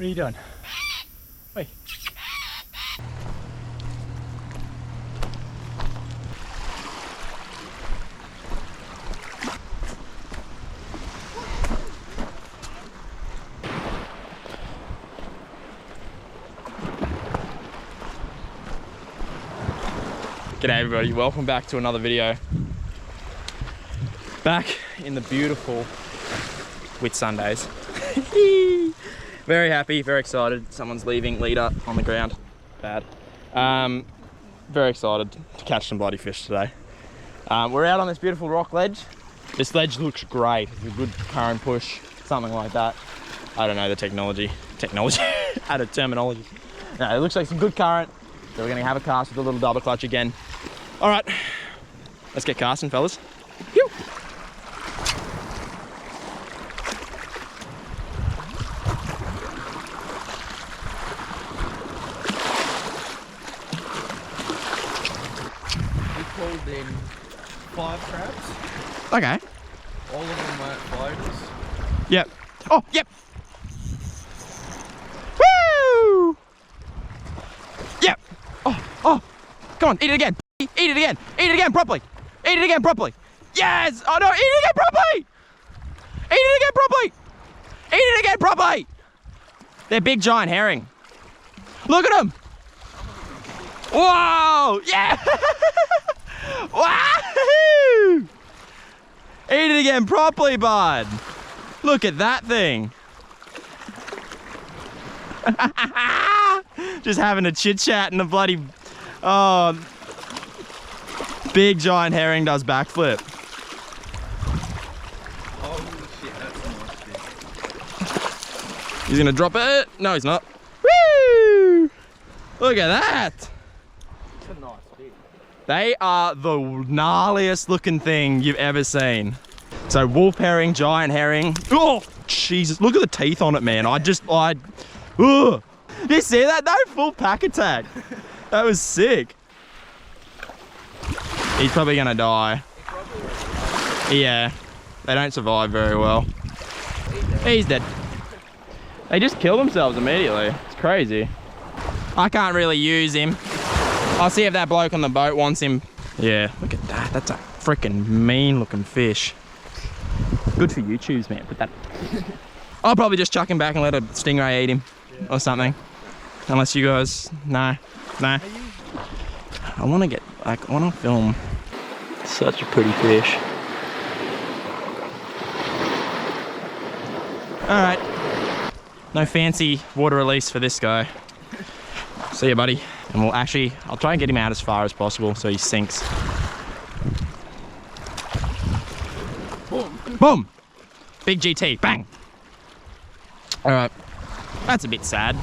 What are you doing? Wait. G'day everybody, welcome back to another video. Back in the beautiful Whitsundays. Very happy, very excited. Someone's leaving leader on the ground. Bad. Very excited to catch some bloody fish today. We're out on this beautiful rock ledge. This ledge looks great. It's a good current push, something like that. I don't know the technology. Out of terminology. No, it looks like some good current. So we're gonna have a cast with a little double clutch again. All right, let's get casting, fellas. Phew. We pulled in 5 crabs. Okay. All of them weren't floaters. Yep. Oh, yep. Woo! Yep. Oh. Come on, eat it again. Eat it again. Eat it again properly. Eat it again properly. Yes. Oh no, eat it again properly. Eat it again properly. Eat it again properly. They're big giant herring. Look at them. Whoa. Yeah. Wow. Eat it again properly, bud. Look at that thing. Just having a chit chat and a bloody, oh, big giant herring does backflip. Holy shit, that's a nice fish. He's gonna drop it. No, he's not. Woo! Look at that. It's a nice fish. They are the gnarliest looking thing you've ever seen. So wolf herring, giant herring. Oh, Jesus, look at the teeth on it, man. Ugh. Did you see that? No full pack attack. That was sick. He's probably gonna die. Yeah, they don't survive very well. He's dead. They just kill themselves immediately. It's crazy. I can't really use him. I'll see if that bloke on the boat wants him. Yeah, look at that. That's a freaking mean looking fish. Good for YouTube's, man. Put that. I'll probably just chuck him back and let a stingray eat him, or something. Unless you guys, no. I want to get, like, I want to film. Such a pretty fish. All right. No fancy water release for this guy. See ya, buddy. And I'll try and get him out as far as possible so he sinks. Boom. Boom. Big GT, bang. All right. That's a bit sad.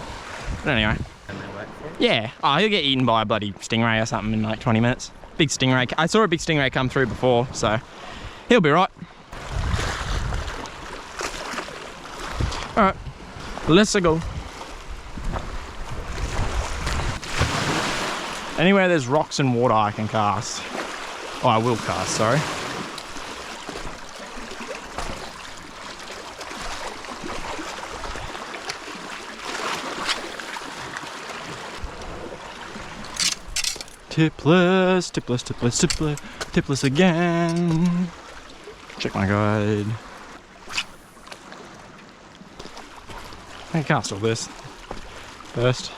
But anyway. Yeah. Oh, he'll get eaten by a bloody stingray or something in like 20 minutes. Big stingray. I saw a big stingray come through before, so he'll be right. All right. Let's go. Anywhere there's rocks and water I can cast. Oh, I will cast, sorry. Tipless again. Check my guide. I can cast all this first.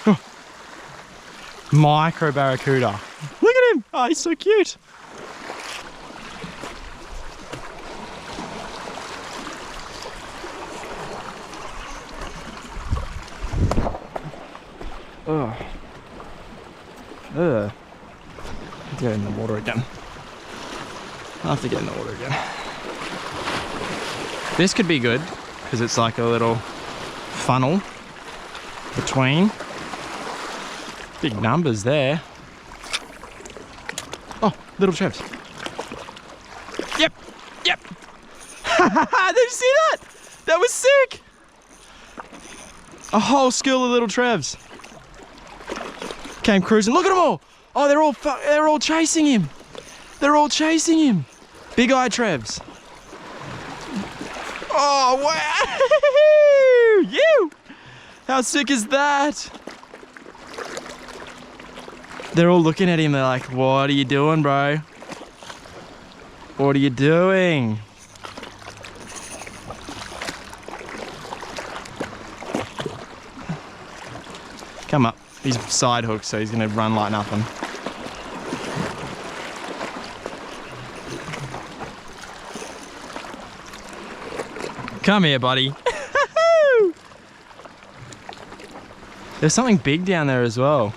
Oh. Micro barracuda. Look at him! Oh, he's so cute. Oh. Ugh. Let's get in the water again. I'll have to get in the water again. This could be good because it's like a little funnel between. Big numbers there. Oh, little Trevs. Yep, yep. Did you see that? That was sick. A whole school of little Trevs came cruising. Look at them all. Oh, they're all chasing him. They're all chasing him. Big eye Trevs. Oh, wow. You. How sick is that? They're all looking at him. They're like, what are you doing, bro? What are you doing? Come up. He's side hooked, so he's gonna run like nothing. Come here, buddy. There's something big down there as well.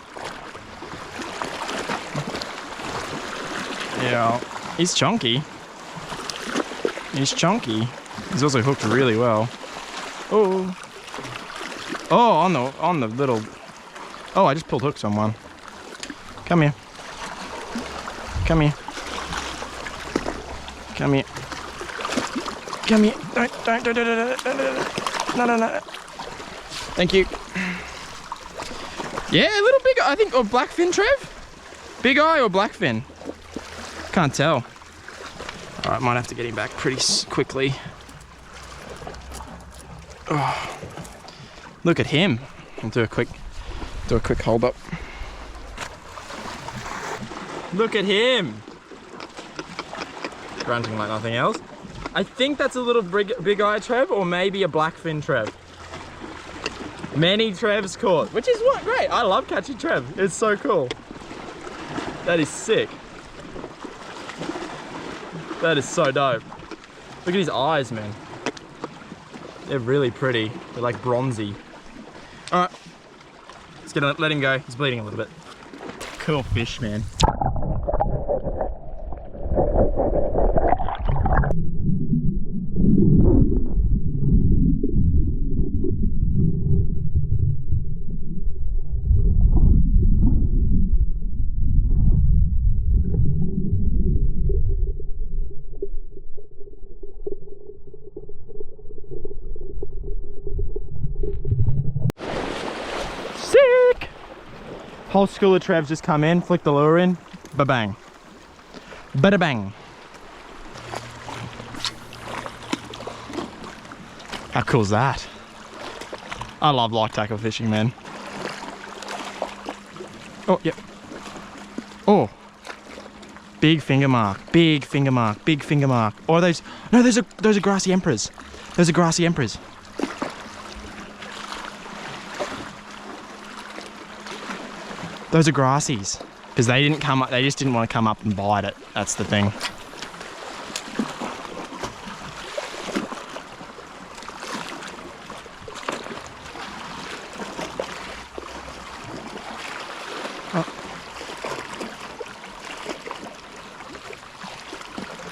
Yeah, he's chunky. He's chunky. He's also hooked really well. Oh. Oh, on the little. Oh, I just pulled hooks on one. Come here. Come here. Come here. Come here. No. Thank you. Yeah, a little big, I think, or blackfin, Trev? Big eye or blackfin? Can't tell. All right, might have to get him back pretty quickly. Oh, look at him. I'll do a quick hold up. Look at him. Grunting like nothing else. I think that's a little big eye Trev, or maybe a blackfin Trev. Many Trevs caught, which is what great. I love catching Trev. It's so cool. That is sick. That is so dope. Look at his eyes, man. They're really pretty. They're like bronzy. All right, let's let him go. He's bleeding a little bit. Cool fish, man. Whole school of Trevs just come in, flick the lure in, ba-bang. Bada-bang. How cool is that? I love light tackle fishing, man. Oh, yep. Oh. Big finger mark, big finger mark, big finger mark. Or are those, no, those are grassy emperors. Those are grassy emperors. Those are grassies, because they didn't come up. They just didn't want to come up and bite it. That's the thing.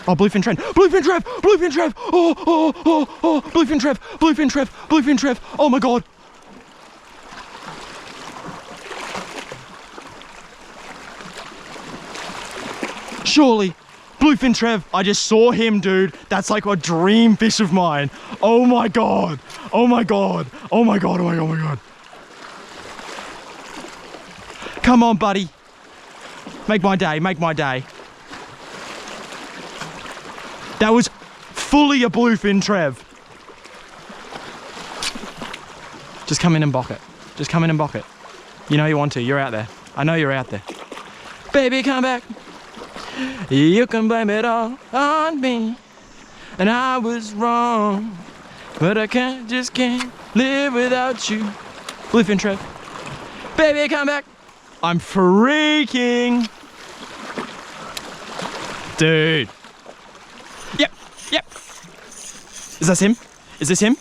Oh, bluefin Trev! Bluefin Trev! Bluefin Trev! Oh! Bluefin Trev! Bluefin Trev! Bluefin Trev! Oh my god! Surely, bluefin Trev, I just saw him, dude. That's like a dream fish of mine. Oh my god. Oh my god. Oh my god. Oh my god. Oh my god. Come on, buddy. Make my day. Make my day. That was fully a bluefin Trev. Just come in and bock it. Just come in and bock it. You know you want to. You're out there. I know you're out there. Baby, come back. You can blame it all on me, and I was wrong, but I just can't live without you. Bluefin Trev, baby, come back. I'm freaking, dude. Yep. Is this him? Is this him?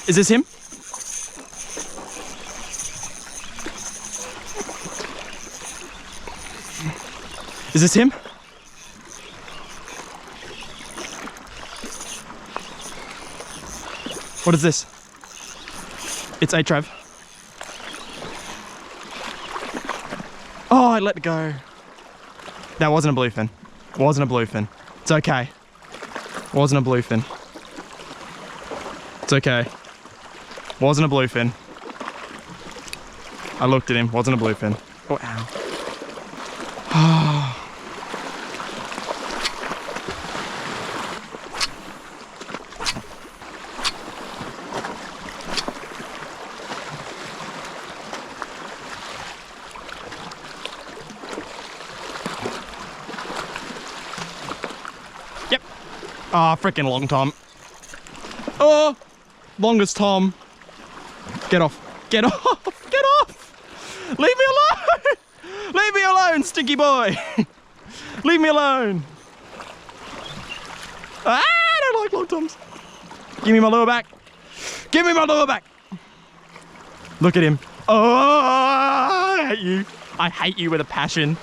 Is this him? Is this him? What is this? It's a Trev. Oh, I let it go. That wasn't a bluefin. Wasn't a bluefin. It's okay. Wasn't a bluefin. It's okay. Wasn't a bluefin. I looked at him, wasn't a bluefin. Oh, ow. Yep. Ah, freaking long tom. Oh, longest tom. Get off. Get off. Get off. Leave me alone. Leave me alone, stinky boy. Leave me alone. Ah, I don't like long toms. Give me my lure back. Give me my lure back. Look at him. Oh, I hate you. I hate you with a passion.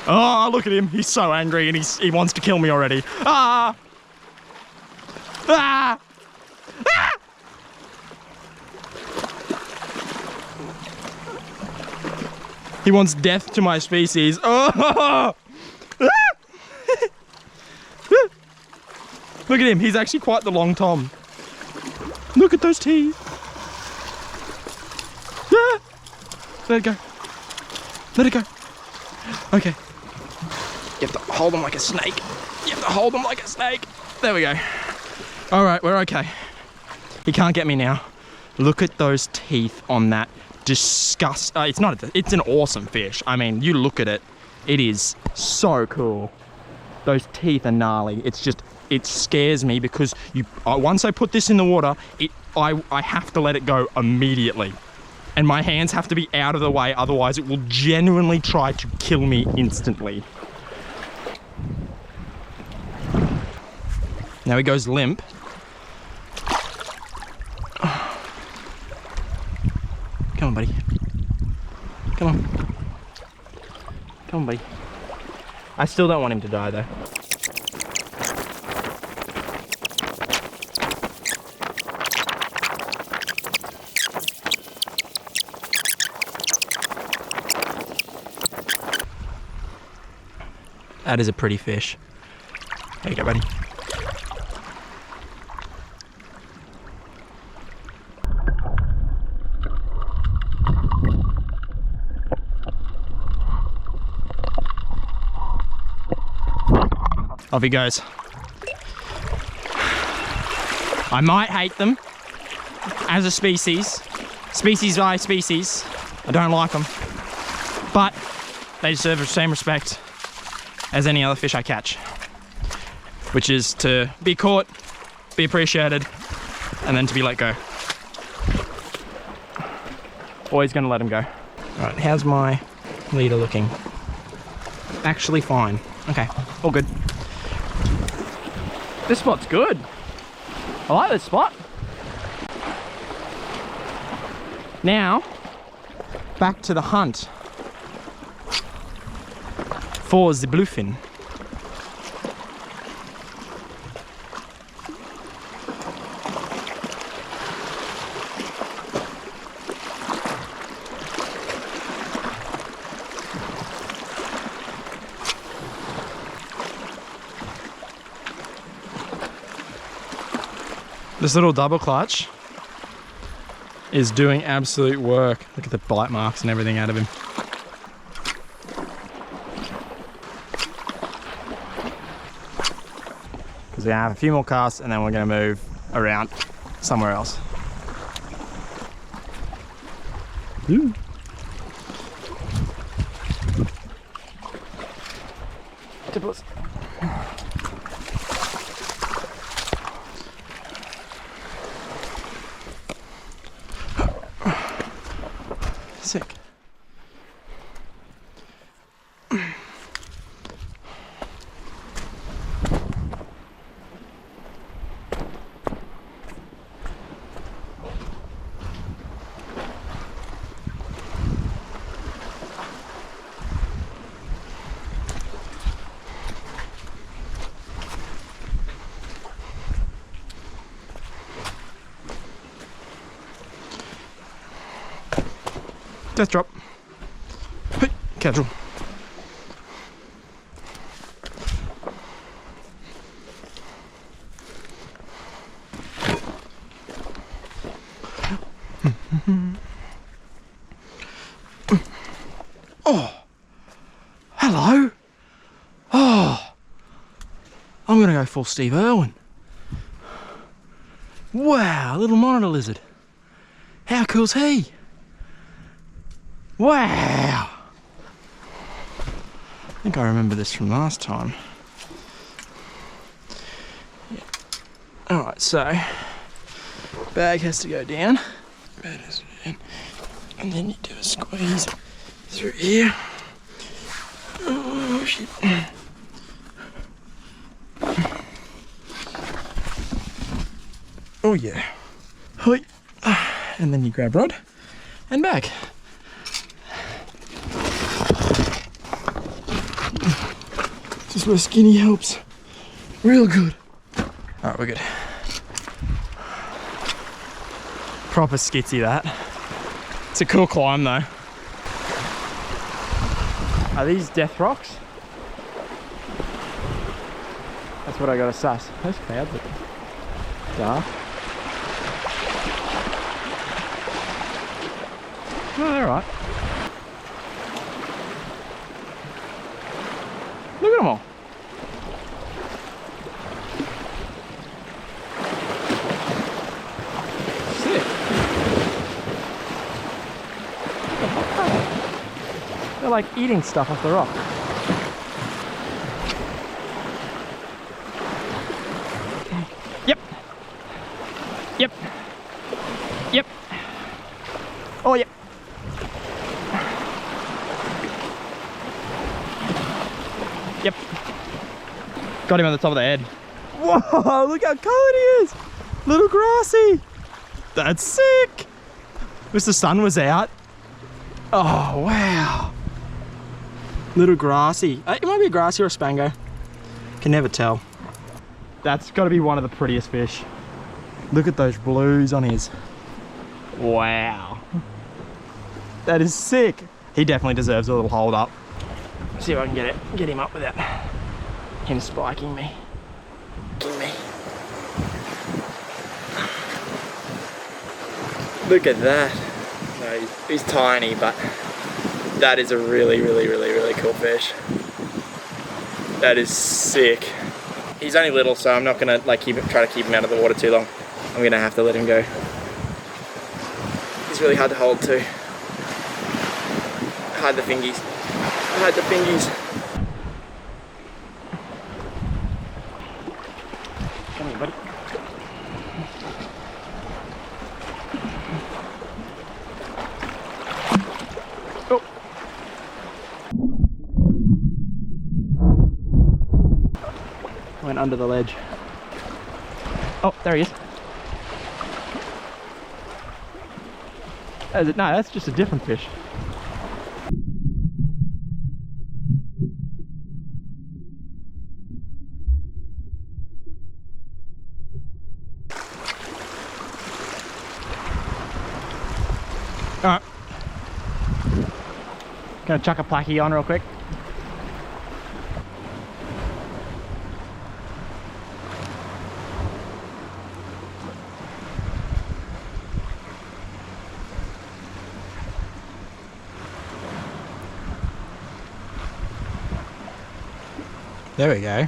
Oh, look at him. He's so angry and he wants to kill me already. Ah. Ah. Ah. He wants death to my species. Oh! Look at him, he's actually quite the long tom. Look at those teeth. Ah! Let it go. Let it go. Okay. You have to hold him like a snake. You have to hold him like a snake. There we go. All right, we're okay. He can't get me now. Look at those teeth on that. It's an awesome fish. I mean, you look at it, it is so cool. Those teeth are gnarly. It's just, it scares me because once I put this in the water, I have to let it go immediately. And my hands have to be out of the way, otherwise it will genuinely try to kill me instantly. Now he goes limp. Come on, buddy. Come on. Come on, buddy. I still don't want him to die, though. That is a pretty fish. There you go, buddy. Off he goes. I might hate them as a species by species. I don't like them, but they deserve the same respect as any other fish I catch, which is to be caught, be appreciated, and then to be let go. Always gonna let him go. All right, how's my leader looking? Actually fine. Okay, all good. This spot's good. I like this spot. Now, back to the hunt for the bluefin. This little double clutch is doing absolute work. Look at the bite marks and everything out of him. Because we have a few more casts and then we're going to move around somewhere else. Ooh. Tipples. Sick. Death drop. Hey, casual. gonna go full Steve Irwin. Wow, little monitor lizard. How cool's he? Wow. I think I remember this from last time. Yeah. Alright, so bag has to go down. Bag has to go down. And then you do a squeeze through here. Oh shit. Oh yeah. Hoi. And then you grab rod and bag. This is where skinny helps. Real good. Alright, we're good. Proper skitsy that. It's a cool climb though. Are these death rocks? That's what I gotta suss. Those clouds look dark. No, they're alright. Look at them all. Sick. They're like eating stuff off the rock. Yep. Yep. Yep. Oh, yep. Yep. Got him on the top of the head. Whoa, look how cold he is. Little grassy. That's sick. Wish the sun was out. Oh, wow. Little grassy. It might be a grassy or a spango. Can never tell. That's got to be one of the prettiest fish. Look at those blues on his. Wow. That is sick. He definitely deserves a little hold up. See if I can get him up without him spiking me. Look at that. No, he's tiny, but that is a really cool fish. That is sick. He's only little, so I'm not gonna like try to keep him out of the water too long. I'm gonna have to let him go. He's really hard to hold too. Hide the fingies. Hide the fingies. Come here, buddy. Oh. Went under the ledge. Oh, there he is. No, that's just a different fish. Alright. Gonna chuck a placky on real quick. There we go.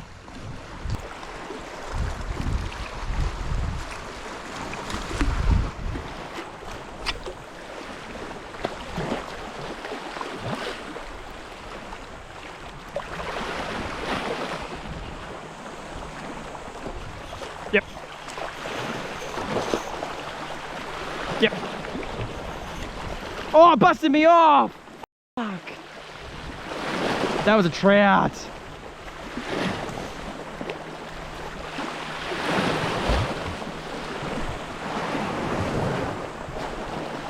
Yep. Yep. Oh, it busted me off! Fuck. That was a trout.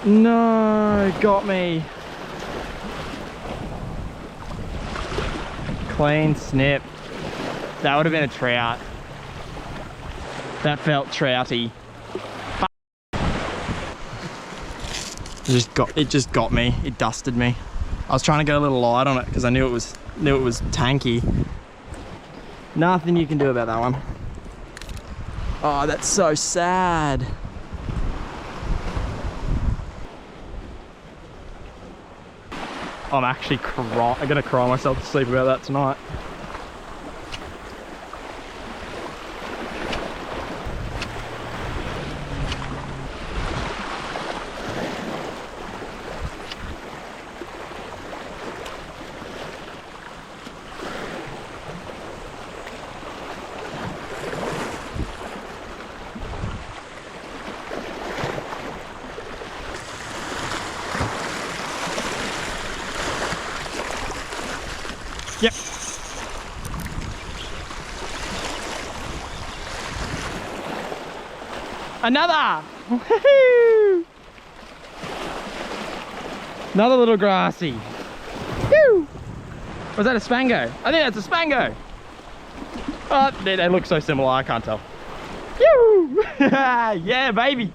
No, got me. Clean snip. That would have been a trout. That felt trouty. It just got me. It dusted me. I was trying to get a little light on it because I knew it was tanky. Nothing you can do about that one. Oh, that's so sad. I'm actually I'm gonna cry myself to sleep about that tonight. Yep. Another! Woohoo! Another little grassy. Woo! Was that a spango? I think that's a spango. Oh, they look so similar, I can't tell. Woo! Yeah, baby!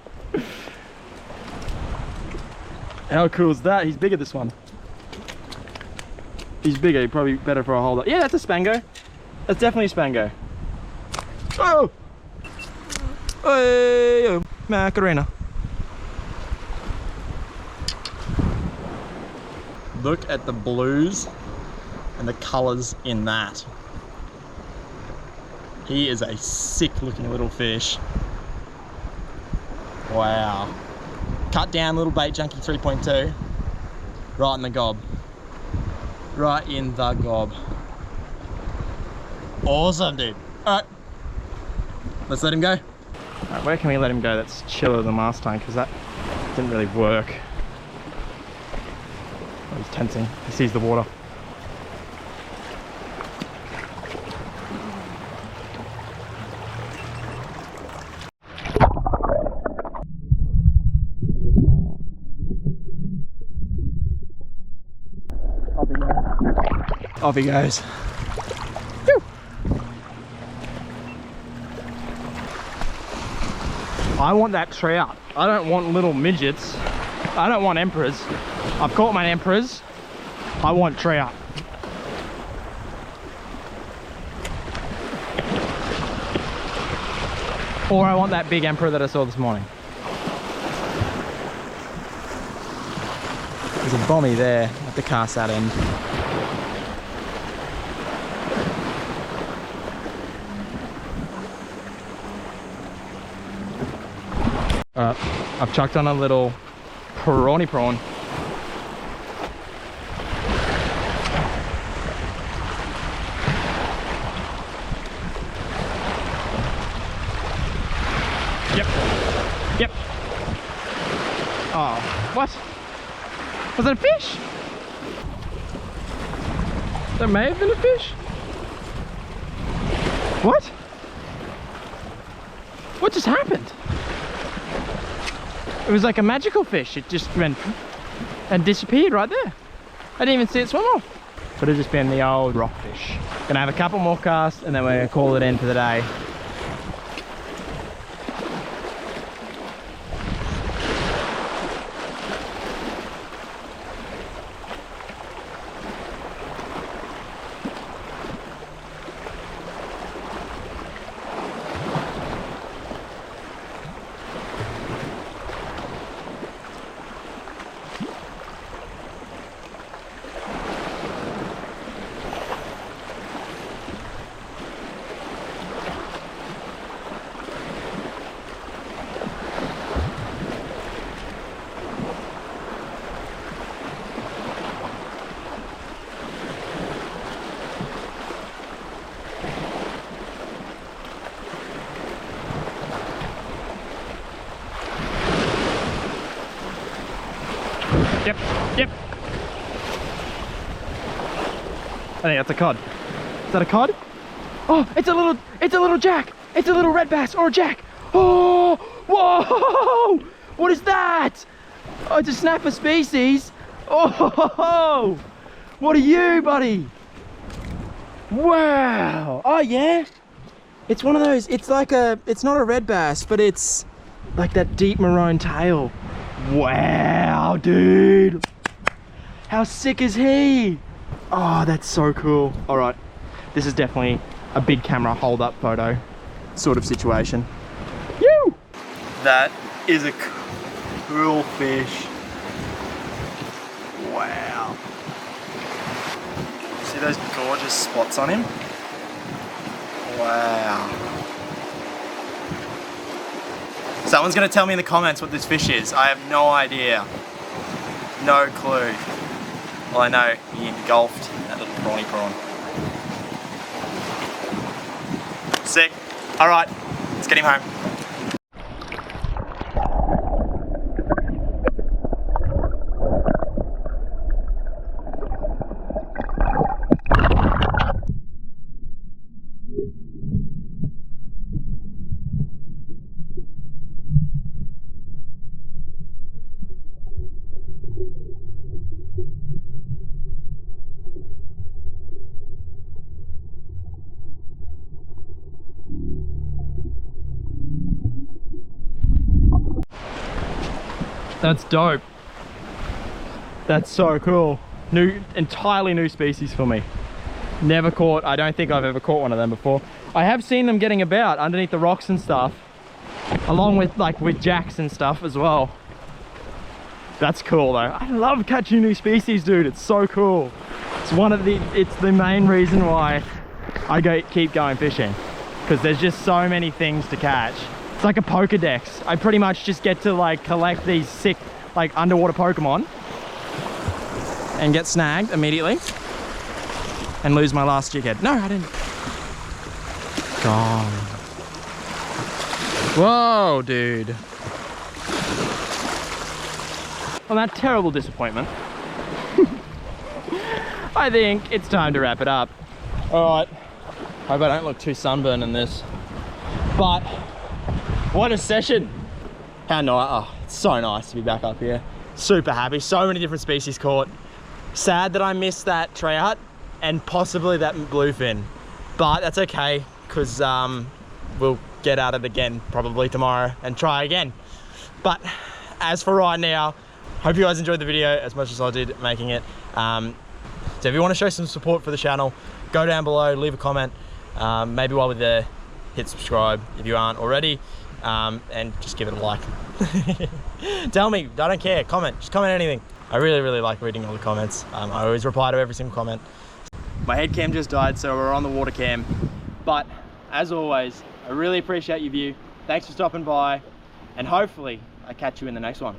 How cool is that? He's bigger, this one. He's bigger, probably better for a holder. Yeah, that's a spango. That's definitely a spango. Oh! Hey, Macarena. Look at the blues and the colors in that. He is a sick looking little fish. Wow. Cut down little bait junkie 3.2. Right in the gob. Right in the gob. Awesome, dude. Alright. Let's let him go. Alright, where can we let him go that's chiller than last time? Because that didn't really work. Oh, he's tensing. He sees the water. Off he goes. Whew. I want that trout. I don't want little midgets. I don't want emperors. I've caught my emperors. I want trout. Or I want that big emperor that I saw this morning. There's a bommy there at the cast that end. I've chucked on a little prawny prawn. Yep. Yep. Oh, what? Was that a fish? That may have been a fish. What? What just happened? It was like a magical fish. It just went and disappeared right there. I didn't even see it swim off. Could have just been the old rockfish. Gonna have a couple more casts and then we're gonna call it in for the day. Yep, yep. I think that's a cod. Is that a cod? Oh, it's a little jack. It's a little red bass or a jack. Oh, whoa! What is that? Oh, it's a snapper species. Oh, what are you, buddy? Wow. Oh yeah. It's one of those. It's like a. It's not a red bass, but it's like that deep maroon tail. Wow, dude. How sick is he? Oh, that's so cool. All right, this is definitely a big camera hold up photo sort of situation. Yoo! That is a cool fish. Wow. See those gorgeous spots on him? Wow. Someone's gonna tell me in the comments what this fish is. I have no idea. No clue. Well, I know he engulfed that little prawny prawn. Sick. All right, let's get him home. That's dope. That's so cool. Entirely new species for me. Never caught, I don't think I've ever caught one of them before. I have seen them getting about underneath the rocks and stuff, along with with jacks and stuff as well. That's cool though. I love catching new species, dude. It's so cool. It's the main reason why I keep going fishing, because there's just so many things to catch. It's like a Pokedex. I pretty much just get to collect these sick underwater Pokemon and get snagged immediately and lose my last jighead. No, I didn't. Gone. Whoa, dude. On that terrible disappointment, I think it's time to wrap it up. All right, hope I don't look too sunburned in this, but what a session. How nice, oh, it's so nice to be back up here. Super happy, so many different species caught. Sad that I missed that trout and possibly that bluefin, but that's okay, because we'll get at it again probably tomorrow and try again. But as for right now, hope you guys enjoyed the video as much as I did making it. So if you want to show some support for the channel, go down below, leave a comment. Maybe while we're there, hit subscribe if you aren't already, and just give it a like. Tell me, I don't care, just comment anything. I really like reading all the comments. I always reply to every single comment. My head cam just died, so we're on the water cam. But as always, I really appreciate your view. Thanks for stopping by, and hopefully I catch you in the next one.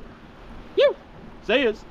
See yous.